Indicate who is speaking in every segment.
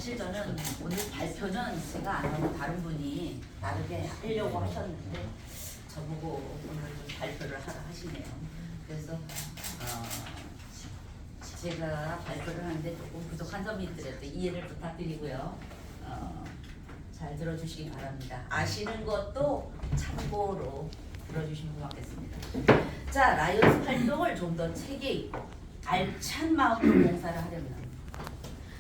Speaker 1: 사실 저는 오늘 발표는 제가 안 하고 다른 분이 다르게 하려고 하셨는데 저보고 오늘 좀 발표를 하라 하시네요. 그래서 제가 발표를 하는데 조금 부족한 점이 있더라도 이해를 부탁드리고요. 잘 들어주시기 바랍니다. 아시는 것도 참고로 들어주시면 고맙겠습니다. 자, 라이언스 활동을 좀 더 체계 있고 알찬 마음으로 봉사를 하려면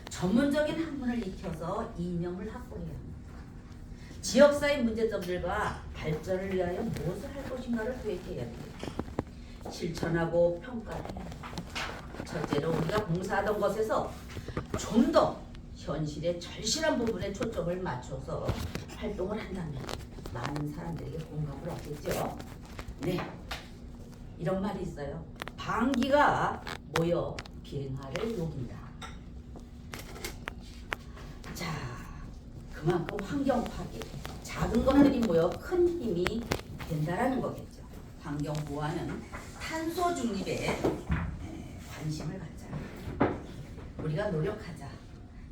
Speaker 1: 전문적인 학문을 익혀서 이념을 확보해야 합니다. 지역사회 문제점들과 발전을 위하여 무엇을 할 것인가를 계획해야 합니다. 실천하고 평가해야 합니다. 첫째로 우리가 봉사하던 것에서 좀 더 현실의 절실한 부분에 초점을 맞춰서 활동을 한다면 많은 사람들에게 공감을 얻겠죠. 네, 이런 말이 있어요. 방귀가 모여 빙하를 녹인다. 자, 그만큼 환경 파괴, 작은 것들이 모여 큰 힘이 된다라는 거겠죠. 환경 보호하는 탄소 중립에 관심을 갖자. 우리가 노력하자.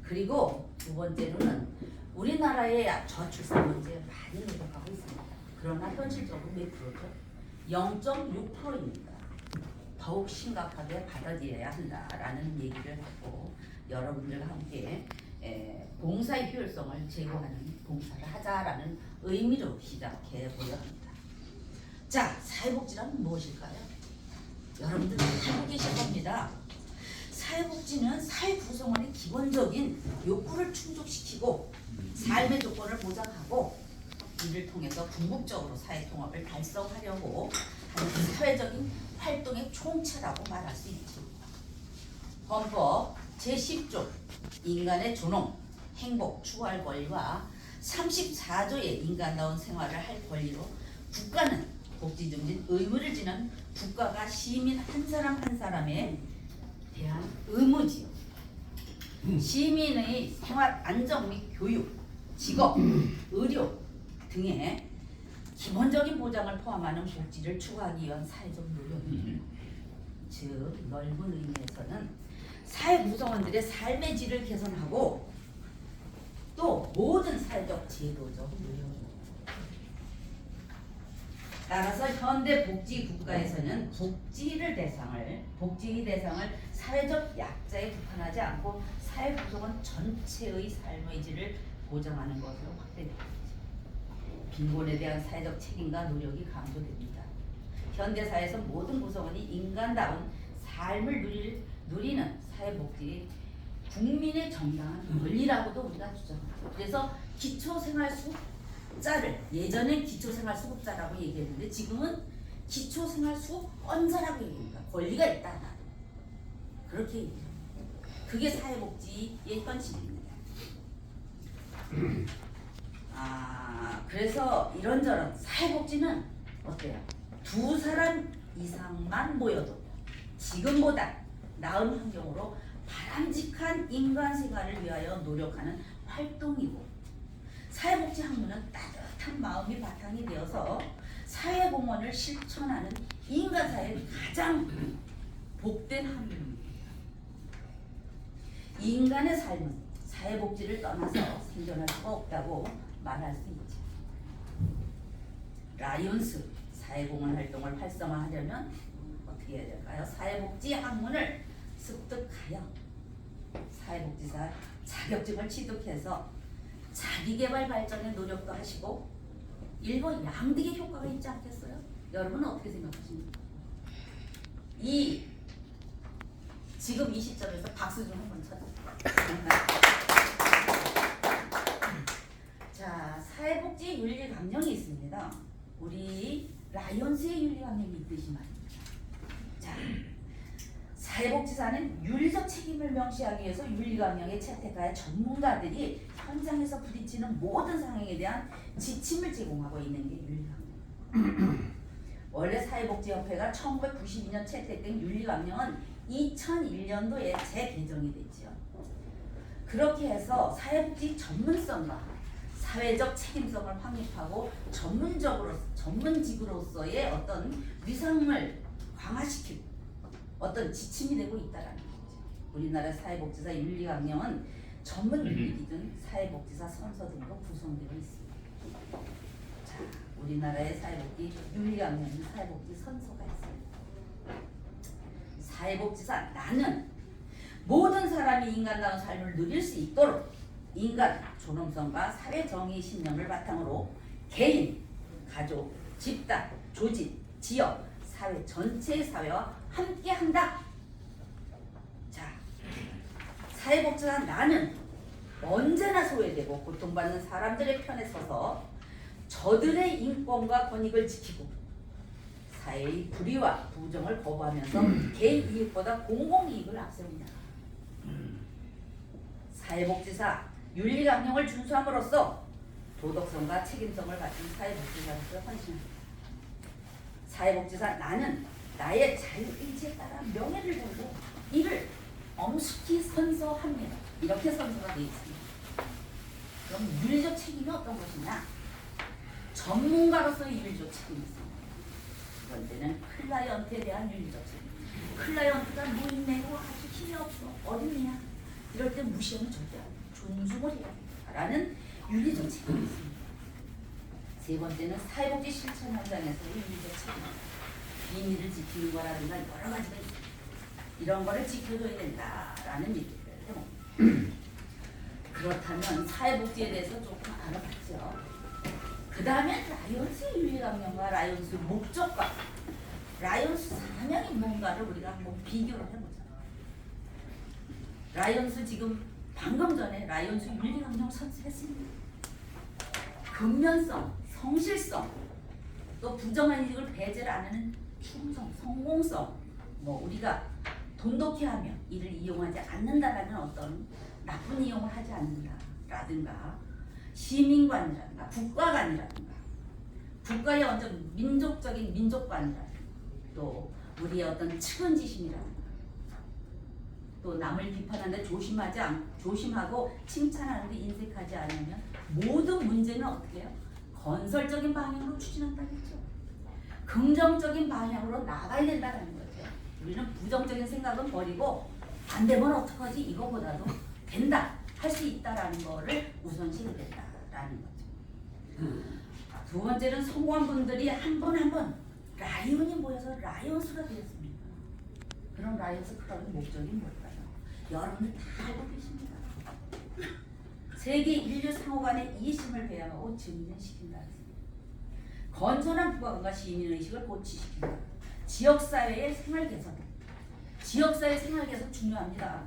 Speaker 1: 그리고 두 번째로는 우리나라의 저출산 문제에 많이 노력하고 있습니다. 그러나 현실적으로 몇 프로죠? 0.6%입니다. 더욱 심각하게 받아들여야 한다라는 얘기를 하고 여러분들과 함께 봉사의 효율성을 제고하는 봉사를 하자라는 의미로 시작해 보려 합니다. 자, 사회복지란 무엇일까요? 여러분들 알고 계실 겁니다. 사회복지는 사회 구성원의 기본적인 욕구를 충족시키고 삶의 조건을 보장하고 이를 통해서 궁극적으로 사회통합을 달성하려고 하는 사회적인 활동의 총체라고 말할 수 있죠. 헌법 제10조 인간의 존엄, 행복, 추구할 권리와 34조의 인간다운 생활을 할 권리로 국가는 복지 증진 의무를 지는 국가가 시민 한 사람 한 사람에 대한 의무지요. 시민의 생활 안정 및 교육, 직업, 의료 등의 기본적인 보장을 포함하는 복지를 추구하기 위한 사회적 노력입니다. 즉 넓은 의미에서는 사회 구성원들의 삶의 질을 개선하고 또 모든 사회적 제도적 노력입니다. 따라서 현대 복지 국가에서는 복지 대상을 사회적 약자에 국한하지 않고 사회 구성원 전체의 삶의 질을 보장하는 것으로 확대됩니다. 빈곤에 대한 사회적 책임과 노력이 강조됩니다. 현대사회에서 모든 구성원이 인간다운 삶을 누리는 사회복지 국민의 정당한 권리라고도 우리가 주장합니다. 그래서 기초생활수급자를 예전엔 기초생활수급자라고 얘기했는데 지금은 기초생활수급권자라고 얘기합니다. 권리가 있다. 그렇게 얘기합니다. 그게 사회복지의 현실입니다. 그래서 이런저런 사회복지는 어때요? 두 사람 이상만 모여도 지금보다 나은 환경으로 바람직한 인간 생활을 위하여 노력하는 활동이고 사회복지 학문은 따뜻한 마음이 바탕이 되어서 사회공헌을 실천하는 인간사회의 가장 복된 학문입니다. 인간의 삶은 사회복지를 떠나서 생존할 수가 없다고 말할 수 있죠. 라이온스 사회공헌 활동을 활성화하려면 어떻게 해야 될까요? 사회복지 학문을 습득하여 사회복지사 자격증을 취득해서 자기개발 발전에 노력도 하시고 일본 양득의 효과가 있지 않겠어요? 여러분은 어떻게 생각하십니까? 지금 이 시점에서 박수 좀 한번 쳐주세요. 자, 사회복지 윤리 강령이 있습니다. 우리 라이온스의 윤리 강령이 있듯이 말입니다. 자, 사회복지사는 윤리적 책임을 명시하기 위해서 윤리 강령에 채택하여 전문가들이 현장에서 부딪히는 모든 상황에 대한 지침을 제공하고 있는 게 윤리 강령. 원래 사회복지협회가 1992년 채택된 윤리 강령은 2001년도에 재개정이 됐죠. 그렇게 해서 사회복지 전문성과 사회적 책임성을 확립하고 전문직으로서의 어떤 위상을 강화시키고 어떤 지침이 되고 있다라는 거죠. 우리나라 사회복지사 윤리강령은 전문위기든 사회복지사 선서 등으로 구성되어 있습니다. 자, 우리나라의 사회복지 윤리강령인 사회복지 선서가 있습니다. 사회복지사 나는 모든 사람이 인간다운 삶을 누릴 수 있도록 인간 존엄성과 사회정의 신념을 바탕으로 개인, 가족, 집단, 조직, 지역, 사회 전체의 사회와 함께한다. 자, 사회복지사 나는 언제나 소외되고 고통받는 사람들의 편에 서서 저들의 인권과 권익을 지키고 사회의 불의와 부정을 거부하면서 개인 이익보다 공공이익을 앞세웁니다. 사회복지사 윤리강령을 준수함으로써 도덕성과 책임성을 갖춘 사회복지사로서 헌신합니다. 사회복지사 나는 나의 자유의지에 따라 명예를 걸고 이를 엄숙히 선서합니다. 이렇게 선서가 되어 있습니다. 그럼 윤리적 책임이 어떤 것이냐? 전문가로서의 윤리적 책임이 있습니다. 두 번째는 클라이언트에 대한 윤리적 책임. 클라이언트가 노인네고 아주 힘이 없어 어린이야. 이럴 때 무시하면 절대 안 돼. 존중을 해야 된다라는 윤리적 책임이 있습니다. 세 번째는 사회복지 실천 현장에서의 윤리적 책임입니다. 비밀을 지키는 거라든가 여러 가지가 있습니다. 이런 거를 지켜줘야 된다라는 얘기를 해봅니다. 그렇다면 사회복지에 대해서 조금 알아봤죠. 그 다음에 라이온스의 윤리강령과 라이온스의 목적과 라이온스 사명이 뭔가를 우리가 한번 비교를 해보자. 라이온스 지금 방금 전에 라이온스 윤리강령 선수했습니다. 근면성, 성실성, 또 부정한 이익을 배제를 안 하는 충성, 성공성, 뭐 우리가 돈독히 하며 이를 이용하지 않는다라는 어떤 나쁜 이용을 하지 않는다라든가 시민관이라든가 국가관이라든가 국가의 어떤 민족적인 민족관이라든가 또 우리의 어떤 측은지심이라든가 또 남을 비판하는데 조심하고 칭찬하는데 인색하지 않으면 모든 문제는 어떻게 해요? 건설적인 방향으로 추진한다겠죠. 긍정적인 방향으로 나가야 된다는 거죠. 우리는 부정적인 생각은 버리고 안 되면 어떡하지? 이거보다도 된다, 할 수 있다라는 거를 우선시해야 된다라는 거죠. 두 번째는 성공한 분들이 한 번 한 번 라이온이 모여서 라이온스가 되었습니다. 그럼 라이온스 클럽의 목적이 뭘까요? 여러분들 다 알고 계십니다. 세계 인류 상호 간의 이해심을 배양하고 증진시킨다. 건전한 부가관과 시민의식을 고취시킨다. 지역사회의 생활 개선. 지역사회 생활 개선 중요합니다.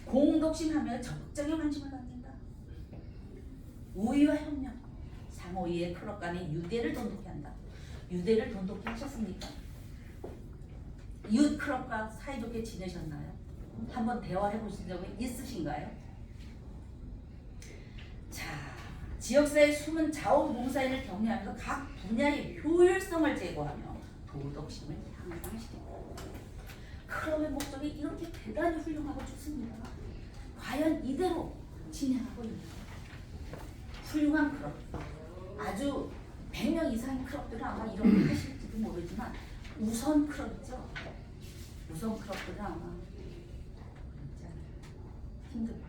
Speaker 1: 공덕심하며 적극적인 관심을 갖는다. 우위와 협력. 상호이의 클럽 간의 유대를 돈독히 한다. 유대를 돈독히 하셨습니까? 이웃 클럽과 사이좋게 지내셨나요? 한번 대화해 보신 적이 있으신가요? 자, 지역사회 숨은 자원봉사인을 격려하면서 각 분야의 효율성을 제고하며 도덕심을 향상시키고 클럽의 목적이 이렇게 대단히 훌륭하고 좋습니다. 과연 이대로 진행하고 있는 훌륭한 클럽, 아주 100명 이상의 클럽들은 아마 이런 거 하실지도 모르지만 우선 클럽이죠. 우선 클럽들은 아마 힘들어요.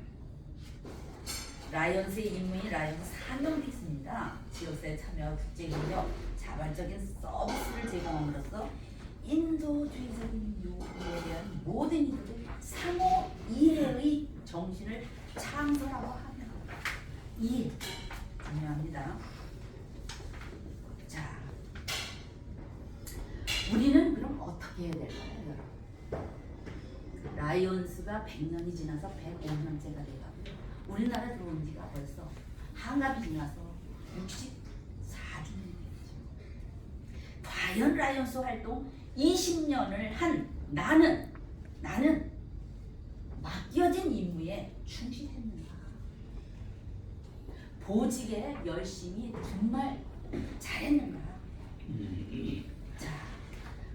Speaker 1: 라이온스의 임무인 라이온스 사명도 있습니다. 지역사회 참여와 국제협력, 자발적인 서비스를 제공함으로써 인도주의적인 요구에 대한 모든 이들의 상호 이해의 정신을 창설하고 하며 이해 중요합니다. 자, 우리는 그럼 어떻게 해야 될까요, 여러분? 라이온스가 100년이 지나서 105년째가 돼가고요. 우리나라 들어온 지가 벌써 한갑이 지나서 64주년이 되죠. 과연 라이온스 활동 20년을 한 나는 맡겨진 임무에 충실했는가? 보직에 열심히 정말 잘했는가? 자,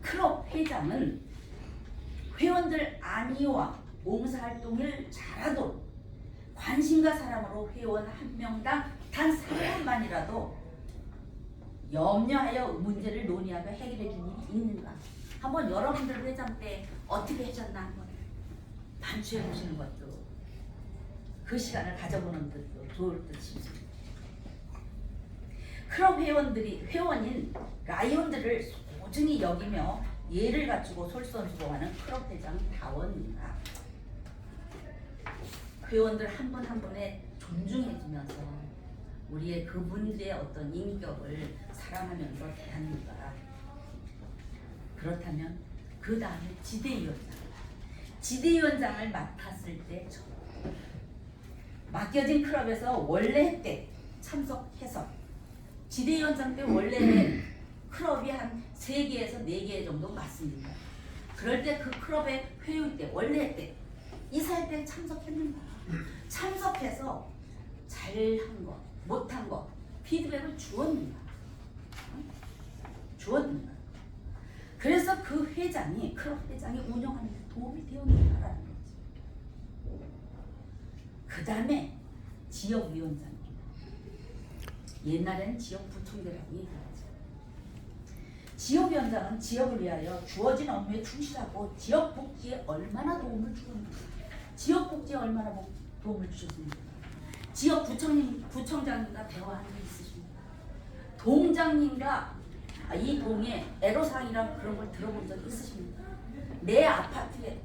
Speaker 1: 클럽 회장은 회원들 안위와 봉사활동을 잘하도록 관심과 사랑으로 회원 한 명당 단 3분만이라도 염려하여 문제를 논의하며 해결해 준 일이 있는가? 한번 여러분들 회장 때 어떻게 하셨나 한번 반추해 보시는 것도 그 시간을 가져보는 뜻도 좋을 듯 싶습니다. 클럽 회원인 라이온들을 소중히 여기며 예를 갖추고 솔선수범하는 클럽 회장 다원입니다. 회원들 한 분 한 분에 존중해주면서 우리의 그분들의 어떤 인격을 사랑하면서 대합니다. 그렇다면 그 다음에 지대위원장을 맡았을 때 맡겨진 클럽에서 원래 때 참석해서 지대위원장 때 원래 클럽이 한 3개에서 4개 정도 맞습니다. 그럴 때 그 클럽의 회의 때 원래 때 이사회 때 참석했는가? 참석해서 잘한 것, 못한 것 피드백을 주었는가? 주었는가? 그래서 그 회장이 클럽 회장이 운영하는 데 도움이 되었는가라는 거지. 그 다음에 지역위원장. 옛날에는 지역부총재라고 얘기하죠. 지역위원장은 지역을 위하여 주어진 업무에 충실하고 지역 복지에 얼마나 도움을 주었는가. 지역 복지에 얼마나 도움을 주셨습니까? 지역 부청장님과 대화한 적 있으십니까? 동장님과 이 동에 애로사항이랑 그런 걸 들어본 적 있으십니까? 내 아파트에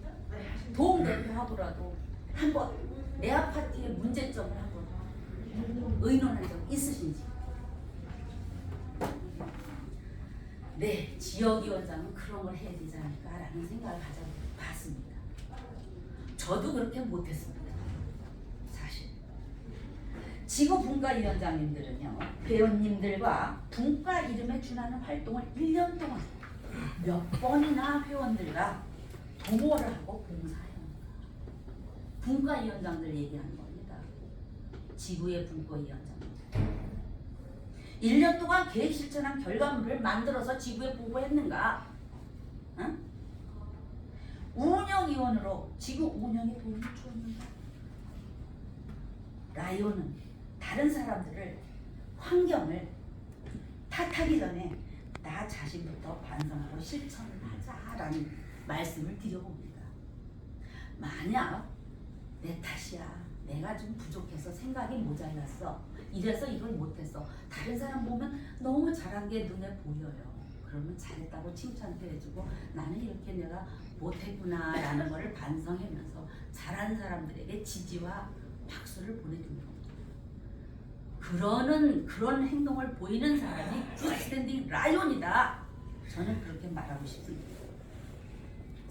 Speaker 1: 동대표하고라도 한번 내 아파트의 문제점을 한번 의논한 적 있으신지? 네, 지역위원장은 그런 걸 해야 되지 않을까라는 생각을 가져봤습니다. 저도 그렇게 못했습니다. 사실. 지구분과위원장님들은요, 회원님들과 분과 이름에 준하는 활동을 1년 동안 몇 번이나 회원들과 동호를 하고 봉사해요. 분과위원장들 얘기하는 겁니다. 지구의 분과위원장들. 1년 동안 계획 실천한 결과물을 만들어서 지구에 보고했는가? 응? 운영위원으로 지구 운영에 도움을 주었는가? 라이온은 다른 사람들을 환경을 탓하기 전에 나 자신부터 반성하고 실천을 하자라는 말씀을 드려봅니다. 만약 내 탓이야, 내가 좀 부족해서 생각이 모자랐어, 이래서 이걸 못했어, 다른 사람 보면 너무 잘한 게 눈에 보여요. 그러면 잘했다고 칭찬도 해주고 나는 이렇게 내가 못했구나 라는 거를 반성하면서 잘한 사람들에게 지지와 박수를 보내주는 겁니다. 그런 행동을 보이는 사람이 굿스탠딩 라이온이다. 저는 그렇게 말하고 싶습니다.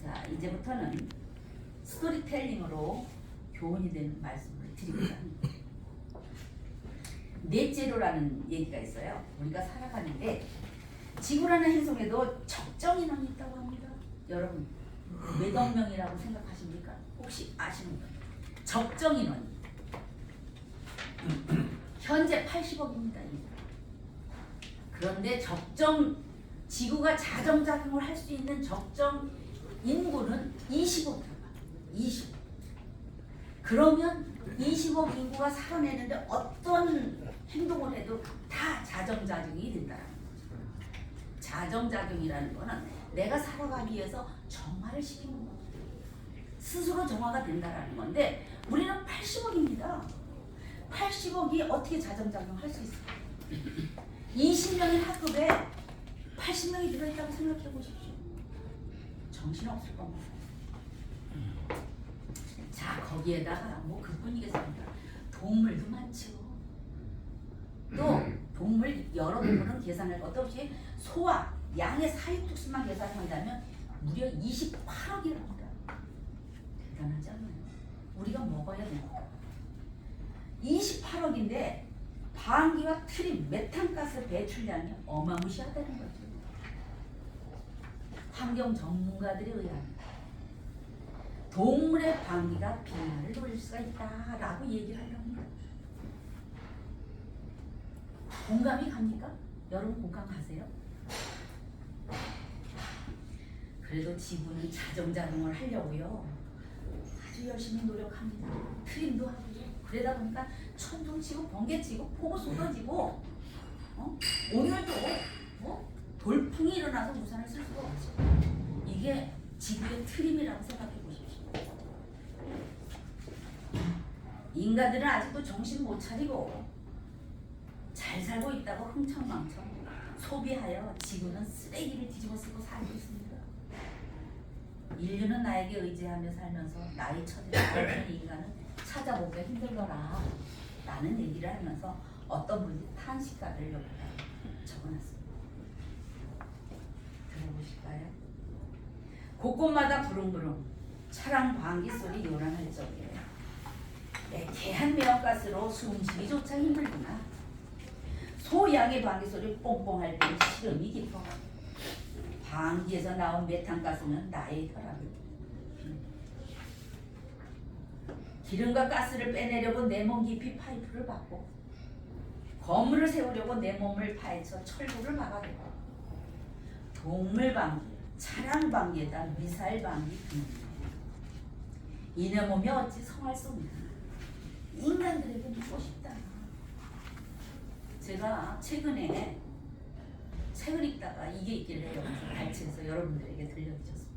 Speaker 1: 자, 이제부터는 스토리텔링으로 교훈이 되는 말씀을 드리고자 합니다. 넷째로라는 얘기가 있어요. 우리가 살아가는데 지구라는 행성에도 적정 인원이 있다고 합니다. 여러분 몇 명이라고 생각하십니까? 혹시 아시는 분? 적정 인원 현재 80억입니다. 그런데 지구가 자정작용을 할 수 있는 적정 인구는 20억이라고 합니다. 20억. 그러면 20억 인구가 살아내는데 어떤 행동을 해도 다 자정작용이 된다는 거죠. 자정작용이라는 거는 내가 살아가기 위해서 정화를 시키는 겁니다. 스스로 정화가 된다는 건데 우리는 80억입니다. 80억이 어떻게 자정작용할 수 있을까요? 20명의 학급에 80명이 들어있다고 생각해 보십시오. 정신없을 겁니다. 자, 거기에다가 뭐 그뿐이겠습니까? 동물도 많죠. 또 동물 여러 동물은 계산할 것도 없이 소와 양의 사육특수만 계산한다면 무려 28억이랍니다. 대단하지 않나요? 우리가 먹어야 됩니다. 28억인데 방귀와 트림, 메탄가스 배출량이 어마무시하다는 거죠. 환경 전문가들에 의하면 동물의 방귀가 빈혈을 돌릴 수가 있다라고 얘기를 합니다. 공감이 갑니까? 여러분 공감 가세요? 그래도 지구는 자정작용을 하려고요. 아주 열심히 노력합니다. 트림도 하고요. 그러다 보니까 천둥 치고 번개 치고 폭우 쏟아지고 오늘도 돌풍이 일어나서 우산을 쓸 수가 없죠. 이게 지구의 트림이라고 생각해 보십시오. 인간들은 아직도 정신 못 차리고 잘 살고 있다고 흥청망청 소비하여 지구는 쓰레기를 뒤집어 쓰고 살고 있습니다. 인류는 나에게 의지하며 살면서 나의 처지를 알아주는 인간은 찾아보기가 힘들더라 라는 얘기를 하면서 어떤 분이 탄식가를 여기다 적어놨습니다. 들어보실까요? 곳곳마다 부릉부릉 차량 방귀 소리 요란할 적에 애태한 매연가스로 숨쉬기조차 힘들구나. 소양의 방귀 소리 뽕뽕할 때 시름이 깊어. 방귀에서 나온 메탄가스는 나의 혈압을 기름과 가스를 빼내려고 내 몸 깊이 파이프를 받고 건물을 세우려고 내 몸을 파헤쳐 철부를 막아대고 동물 방귀, 차량 방귀에다 미사일 방귀 이내 몸이 어찌 성할 수 없나. 인간들에게 묻고 싶다. 제가 최근에 책을 읽다가 이게 있길래 발췌해서 여러분들에게 들려드렸습니다.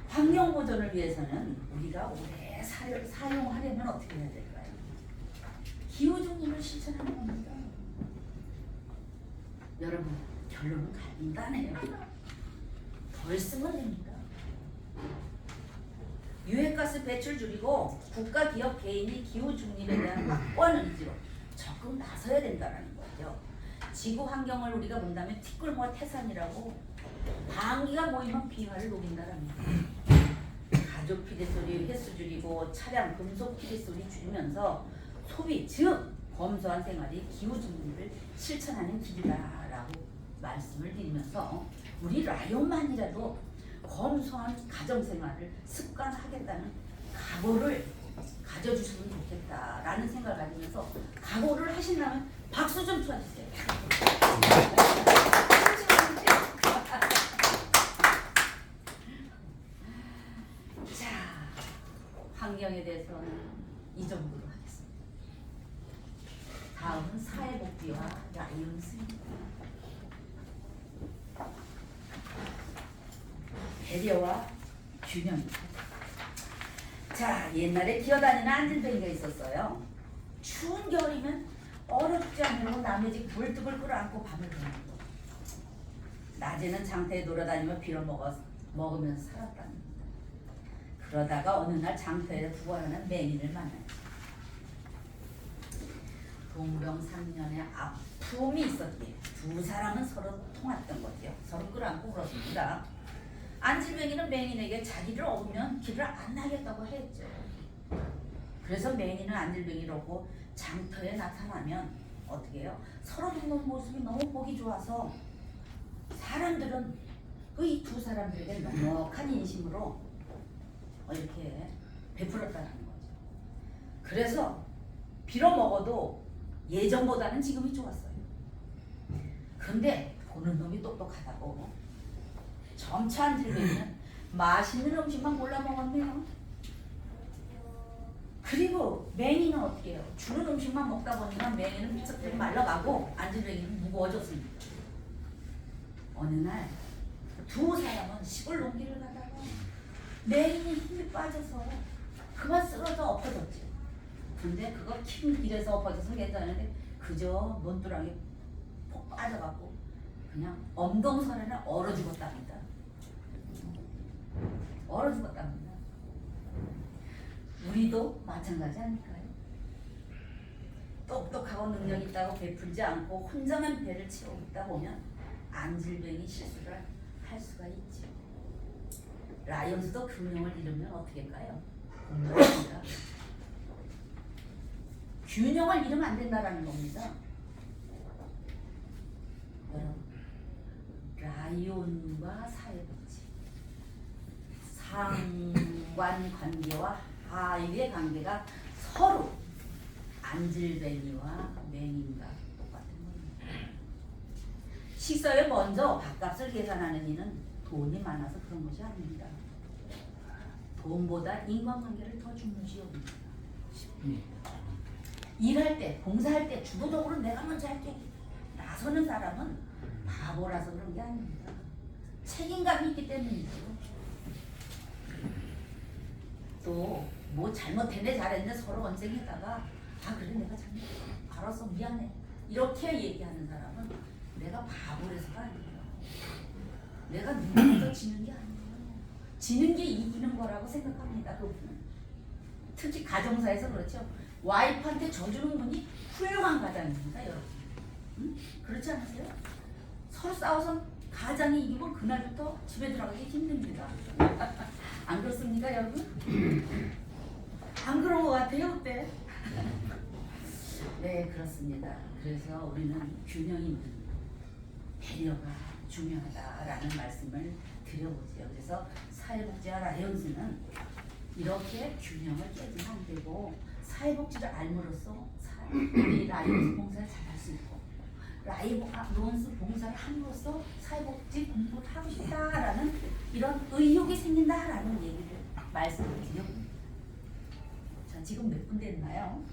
Speaker 1: 환경 보존을 위해서는 우리가 오래 사용하려면 어떻게 해야 될까요? 기후중립을 실천하는 겁니다. 여러분 결론은 간단해요. 덜 쓰면 됩니다. 유해가스 배출 줄이고 국가, 기업, 개인이 기후중립에 대한 확고한 의지로 적극 나서야 된다는 거죠. 지구 환경을 우리가 본다면 티끌모아 태산이라고 방귀가 모이면 비화를 녹인다랍니다. 가족 피대 소리 횟수 줄이고 차량 금속 피대 소리 줄이면서 소비 즉 검소한 생활이 기후중립을 실천하는 길이다라고 말씀을 드리면서 우리 라이온만이라도 검소한 가정생활을 습관하겠다는 각오를 가져주시면 좋겠다라는 생각을 가지면서 각오를 하신다면 박수 좀 쳐주세요. 자, 환경에 대해서는 이 정도로 하겠습니다. 다음은 사회복지와 라이온스입니다. 배려와 균형입니다. 자, 옛날에 기어다니는 안진뱅이가 있었어요. 추운 겨울이면 얼어 죽지 않으려고 남의 집 굴뚝을 끌어안고 밤을 보내는 거. 낮에는 장터에 돌아다니며 빌어먹으면서 살았답니다. 그러다가 어느 날 장터에 부활하는 맹인을 만났죠. 동병상련의 아픔이 있었기에 두 사람은 서로 통했던 거죠. 서로 끌어안고 울었습니다. 안질뱅이는 맹인에게 자기를 업으면 길을 안 나겠다고 했죠. 그래서 맹인은 안질뱅이를 업고 장터에 나타나면 어떻게 해요? 서로 돕는 모습이 너무 보기 좋아서 사람들은 이 두 사람들에게 넉넉한 인심으로 이렇게 베풀었다는 거죠. 그래서 빌어먹어도 예전보다는 지금이 좋았어요. 근데 보는 놈이 똑똑하다고 점차 안질뱅이는 맛있는 음식만 골라 먹었네요. 그리고 맹이는 어떻게 해요? 주는 음식만 먹다 보니까 맹이는 삐쩍삐쩍 말라가고 안질뱅이는 무거워졌습니다. 어느 날 두 사람은 시골 농기를 가다가 맹인이 힘이 빠져서 그만 쓰러져 엎어졌죠. 근데 그거 긴 길에서 엎어져서 괜찮은데 그저 논두렁에 폭 빠져갖고 그냥 엄동설에는 얼어 죽었답니다. 얼어 죽었답니다. 우리도 마찬가지 아닐까요? 똑똑하고 능력 있다고 베풀지 않고 혼자만 배를 채우고 있다 보면 안질뱅이 실수를 할 수가 있죠. 라이온스도 균형을 잃으면 어떻게 할까요? 공격합니다. 균형을 잃으면 안 된다라는 겁니다. 여러분, 라이온과 사회복지, 상관관계와 하위의 관계가 서로 안질뱅이와 맹인과 똑같은 겁니다. 식사에 먼저 밥값을 계산하는 이는 돈이 많아서 그런 것이 아닙니다. 돈보다 인간관계를 더 중요시 여깁니다. 일할 때, 봉사할 때 주도적으로 내가 먼저 할게 나서는 사람은 바보라서 그런 게 아닙니다. 책임감이 있기 때문이죠. 또 뭐 잘못했네 잘했네 서로 언쟁에다가 아 그래 내가 잘못했어 알았어 미안해 이렇게 얘기하는 사람은 내가 바보라서가 아니에요. 내가 누구보다 지는 게 아니에요. 지는 게 이기는 거라고 생각합니다. 그분은 특히 가정사에서 그렇죠. 와이프한테 져주는 분이 훌륭한 가장입니다, 여러분. 응? 그렇지 않으세요? 서로 싸워서 가장이 이기면 그날부터 집에 들어가기 힘듭니다. 안 그렇습니까, 여러분? 안 그런 것 같아요, 어때? 네, 그렇습니다. 그래서 우리는 균형 있는 배려가 중요하다라는 말씀을 드려보세요. 그래서 사회복지와 라이온즈는 이렇게 균형을 깨지면 안 되고 사회복지를 알므로써 우리 라이온즈 봉사를 잘할 수 있고 라이온즈 봉사를 함으로써 사회복지 공부를 하고 싶다라는 이런 의욕이 생긴다라는 얘기를 말씀을 드려봅니다. 자, 지금 몇 분 됐나요?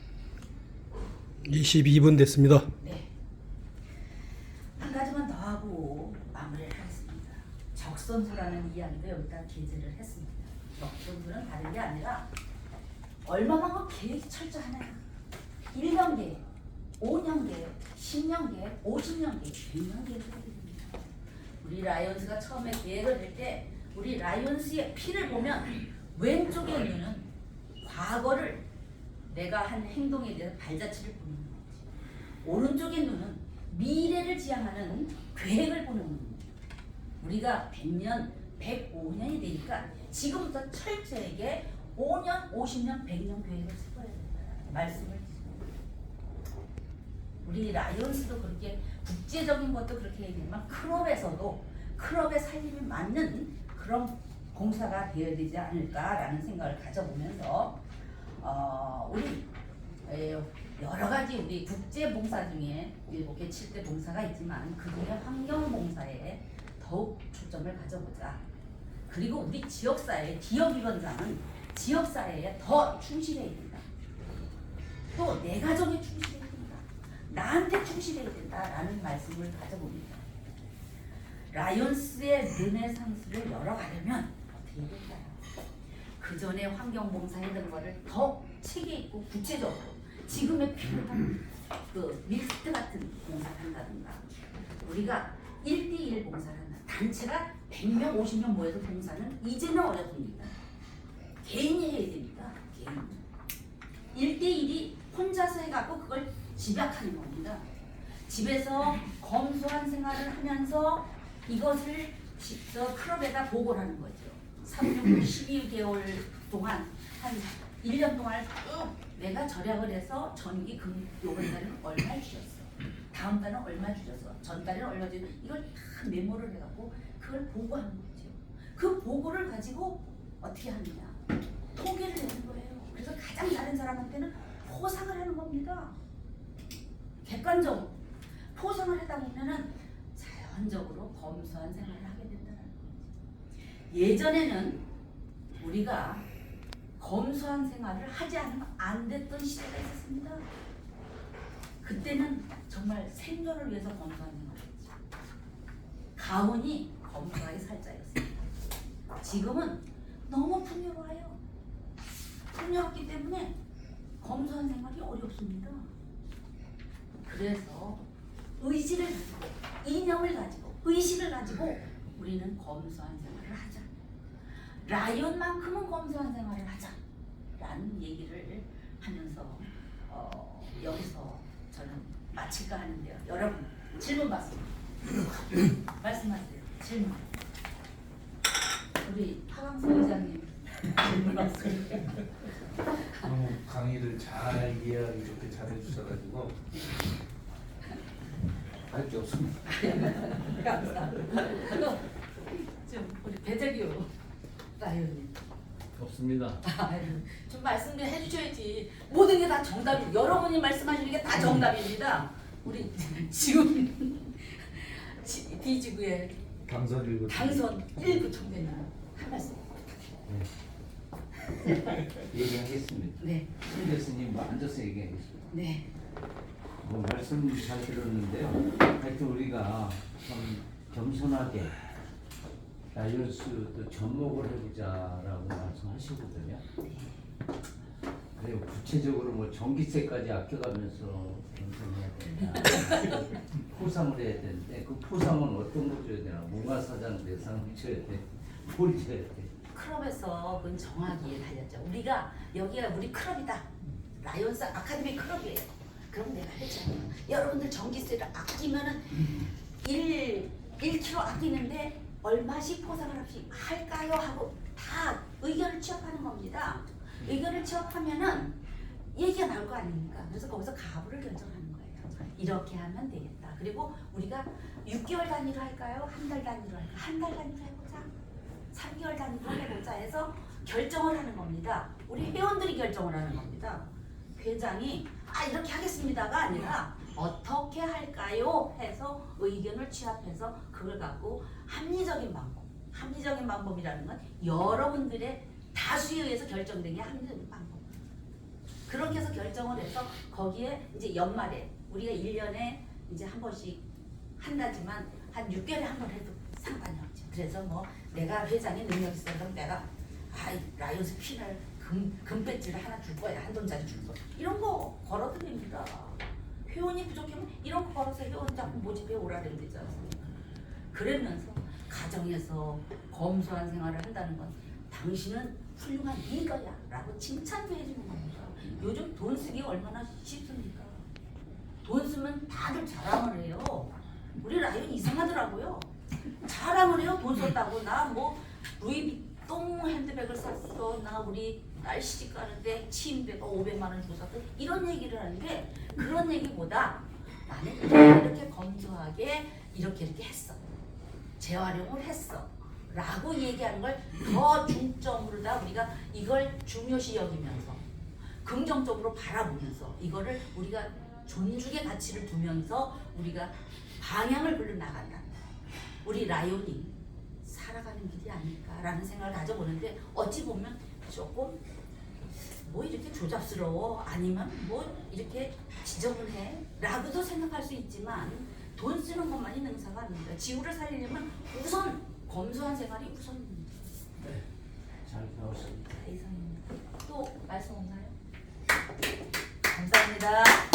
Speaker 2: 22분 됐습니다.
Speaker 1: 네. 한 가지만 더 하고 마무리를 하겠습니다. 적선수라는 이야기도 여기다 게재를 했습니다. 적선수는 다른 게 아니라 얼마만큼 계획이 철저하냐. 1년 계획, 5년 계획, 10년 계획, 50년 계획, 100년 계획을 해야 됩니다. 우리 라이온즈가 처음에 계획을 할 때 우리 라이온즈의 피를 보면 왼쪽에 있는 과거를 내가 한 행동에 대해서 발자취를 보는 거지. 오른쪽의 눈은 미래를 지향하는 계획을 보는 겁니다. 우리가 100년, 105년이 되니까 지금부터 철저하게 5년, 50년, 100년 계획을 세워야 된다는 말씀을 드립니다. 우리 라이온스도 그렇게 국제적인 것도 그렇게 얘기하지만 클럽에서도 클럽의 살림에 맞는 그런 봉사가 되어야 되지 않을까라는 생각을 가져보면서 우리 여러 가지 우리 국제 봉사 중에 7개, 7대 봉사가 있지만 그 중에 환경 봉사에 더욱 초점을 가져보자. 그리고 우리 지역사회, 기업위원장은 지역사회에 더 충실해야 된다. 또 내 가정에 충실해야 된다. 나한테 충실해야 된다라는 말씀을 가져봅니다. 라이온스의 르네상스를 열어가려면 어떻게 해야 될까요? 그 전에 환경봉사 했던 거를 더 체계 있고 구체적으로 지금의 필요한 그 밀스트 같은 봉사를 한다든가 우리가 1대1 봉사를 한다. 단체가 100명, 50명 모여서 봉사는 이제는 어렵습니다. 개인이 해야 됩니다. 개인. 1대1이 혼자서 해갖고 그걸 집약하는 겁니다. 집에서 검소한 생활을 하면서 이것을 직접 클럽에다 보고를 하는 거죠. 3년, 12개월 동안 한 1년 동안 쭉 내가 절약을 해서 전기, 금, 요번 달에는 얼마 주셨어. 다음 달은 얼마 주셨어. 전 달에는 얼마 주셨어. 이걸 다 메모를 해갖고 그걸 보고하는 거죠. 그 보고를 가지고 어떻게 하느냐. 통계를 내는 거예요. 그래서 가장 다른 사람한테는 포상을 하는 겁니다. 객관적으로 포상을 하다 보면은 자연적으로 검소한 생활을 하게 된다는 거죠. 예전에는 우리가 검소한 생활을 하지 않으면 안 됐던 시대가 있었습니다. 그때는 정말 생존을 위해서 검소한 생활을 했죠. 가훈이 검소하게 살자였습니다. 지금은 너무 풍요로워요. 풍요롭기 때문에 검소한 생활이 어렵습니다. 그래서 의지를 가지고 이념을 가지고 의식을 가지고 우리는 검소한 생활을 하자. 라이온만큼은 검소한 생활을 하자라는 얘기를 하면서 여기서 저는 마칠까 하는데요. 여러분 질문 받습니다. 말씀하세요. 질문. 우리 하강수 의장님 질문 받습니다.
Speaker 3: 너무 강의를 잘 이해하기 좋게 잘해주셔가지고 할 게 없습니다.
Speaker 1: 감사합니다. 좀 우리 배재규 라이온님.
Speaker 4: 없습니다.
Speaker 1: 좀 말씀 좀 해주셔야지. 모든 게 다 정답이. 여러분이 말씀하시는 게 다 정답입니다. 우리 지금 D지구의
Speaker 3: 당선 일부
Speaker 1: 당선 1부 총재님 한 말씀.
Speaker 5: 얘기하겠습니다.
Speaker 1: 네.
Speaker 5: 신 교수님 뭐 앉아서 얘기하겠습니다.
Speaker 1: 네.
Speaker 5: 뭐 말씀 잘 들었는데요. 하여튼 우리가 참 겸손하게 라이온스도 접목을 해보자라고 말씀하시거든요. 그리고 구체적으로 뭐 전기세까지 아껴가면서 경쟁해야 된다. 포상을 해야 되는데 그 포상은 어떤 거 줘야 되나? 문화사장 대상을 줘야 돼. 뭘 줘야 돼?
Speaker 1: 클럽에서 그건 정하기에 달렸죠. 우리가 여기가 우리 클럽이다. 라이온스 아카데미 클럽이에요. 그럼 내가 했잖아요. 여러분들 전기세를 아끼면은 1kg 아끼는데 얼마씩 포상을 할까요? 하고 다 의견을 취합하는 겁니다. 의견을 취합하면은 얘기가 나올 거 아닙니까? 그래서 거기서 가부를 결정하는 거예요. 이렇게 하면 되겠다. 그리고 우리가 6개월 단위로 할까요? 한 달 단위로 할까요? 한 달 단위로 해보자. 3개월 단위로 해보자 해서 결정을 하는 겁니다. 우리 회원들이 결정을 하는 겁니다. 회장이 이렇게 하겠습니다가 아니라 어떻게 할까요? 해서 의견을 취합해서 그걸 갖고 합리적인 방법이라는 건 여러분들의 다수에 의해서 결정된 게 합리적인 방법. 그렇게 해서 결정을 해서 거기에 이제 연말에 우리가 1년에 이제 한 번씩 한다지만 한 6개월에 한 번 해도 상관이 없죠. 그래서 뭐 내가 회장의 능력이 있어 그럼 내가 라이온스 핀을 금 배지를 하나 줄 거야. 한 돈짜리 줄 거야. 이런 거 걸어도 됩니다. 회원이 부족하면 이런 거 걸어서 회원 자꾸 모집해 오라는 되지 않습니까? 그러면서 가정에서 검소한 생활을 한다는 건 당신은 훌륭한 리더야 라고 칭찬도 해주는 겁니다. 요즘 돈 쓰기 얼마나 쉽습니까? 돈 쓰면 다들 자랑을 해요. 우리 라이온 이상하더라고요. 자랑을 해요. 돈 썼다고. 나 뭐 루이비통 핸드백을 샀어. 나 우리 딸 시집 가는데 침대가 500만 원 주고 샀어. 이런 얘기를 하는데 그런 얘기보다 나는 이렇게 검소하게 이렇게 했어. 재활용을 했어. 라고 얘기하는 걸 더 중점으로 다 우리가 이걸 중요시 여기면서 긍정적으로 바라보면서 이거를 우리가 존중의 가치를 두면서 우리가 방향을 불러 나간다. 우리 라이온이 살아가는 길이 아닐까라는 생각을 가져보는데 어찌 보면 조금 뭐 이렇게 조잡스러워 아니면 뭐 이렇게 지저분해 라고도 생각할 수 있지만 돈 쓰는 것만이 능사가 아닙니다. 지구를 살리려면 우선 검소한 생활이 우선입니다.
Speaker 5: 잘 배웠습니다.
Speaker 1: 이상입니다. 또 말씀 없나요? 감사합니다.